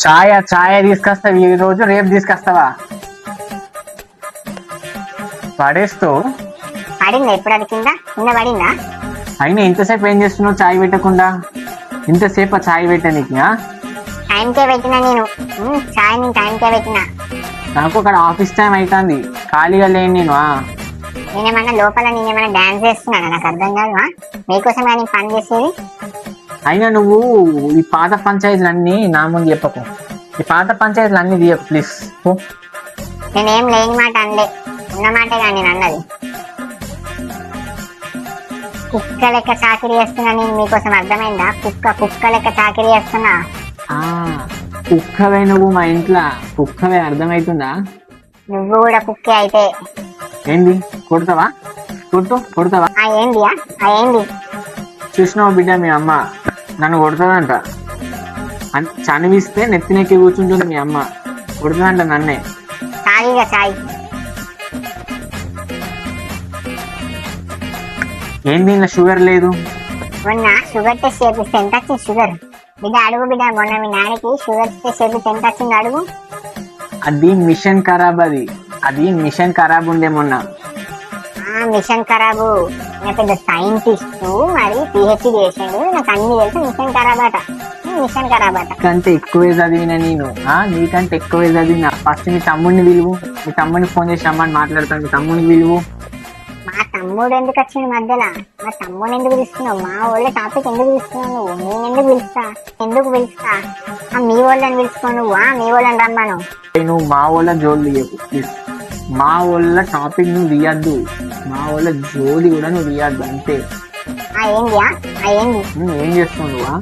ఛాయ తీసుకొస్తావు ఈ రోజు, రేపు తీసుకొస్తావా? పడేస్తూ పడిందా ఇప్పుడు? అది కింద కింద పడిందా? అయినా ఇంతసేపు ఏం చేస్తున్నావు ఛాయ్ పెట్టకుండా? ఇంతసేపు ఆ ఛాయ్ పెట్టడానికి? టైంకే పెట్టినా నేను, ఛాయ్ నేను టైంకే పెట్టినా. నాకు అక్కడ ఆఫీస్ టైం అవుతుంది, ఖాళీగా లేను నేను. నేనేమన్నా లోపల నేనేమన్నా డాన్స్ చేస్తున్నాను? నాకు అర్థం కాదు. మీకోసం నేను పని చేసేది. అయినా నువ్వు ఈ పాత పంచాయతీలు అన్నీ నా ముందు చెప్పకు, ఈ పాత పంచాయతీలు అన్నీ తీయకు ప్లీజ్. నేనేం లేని మాట అనలే, ఉన్న మాటే కానీ నేను అన్నది. కుక్క లెక్క చాకరీ చేస్తున్నా నేను మీకోసం, అర్థమైందా? కుక్క లెక్క చాకరీ చేస్తున్నా. కుక్కవే నువ్వు, మా ఇంట్లో కుక్కవే, అర్థమవుతుందా? నువ్వు కూడా కుక్కే అయితే. ఏంది కొడతావా? కొడతావా? ఏంది చూసినావు బిడ్డ, మీ అమ్మ నన్ను కొడుతుందంట. చనివిస్తే నెత్తినెక్కి కూర్చుంటుంది మీ అమ్మ, కొడుతుందంట నన్నే. తాగిగా చాయ్. ఏంది ఇలా షుగర్ లేదు? మొన్న షుగర్ టెస్ట్ చేపిస్తే ఎంత వచ్చింది షుగర్? బిడ్డ అడుగు బిడ్డ, మొన్న మీ నాన్నకి షుగర్ టెస్ట్ చేపిస్తే ఎంత వచ్చింది అడుగు. అది మిషన్ ఖరాబ్, అది మిషన్ ఖరాబ్ ఉండే మొన్న. మిషన్ ఖరాబు? నేను పెద్ద సైంటిస్ట్, మరి పిహెచ్డి చేసాడు, నాకు అన్ని తెలుసు. మిషన్ ఖరాబ్ అట. కంటే ఎక్కువే చదివినా నేను, నీకంటే ఎక్కువే చదివినా. ఫస్ట్ మీ తమ్ముడిని పిలువు, మీ తమ్ముడిని ఫోన్ చేసి రమ్మని మాట్లాడతాను. మీ తమ్ముడిని పిలువు. మా తమ్ముడు ఎందుకు వచ్చింది మధ్యలో? మా తమ్ముడు ఎందుకు పిలుస్తున్నావు? మా వాళ్ళ టాపిక్ ఎందుకు పిలుస్తున్నావు నువ్వు? నేను ఎందుకు పిలుస్తా? మీ వాళ్ళని పిలుచుకో నువ్వు, మీ వాళ్ళని రమ్మను. నువ్వు మా వాళ్ళ జోలు తీయకు ప్లీజ్. మా వాళ్ళ టాపిక్ నువ్వు తీయద్దు, మా వాళ్ళ జోలి కూడా నువ్వు తీయద్దు, అంతే. ఏంది ఏం చేస్తున్నావు నువ్వా?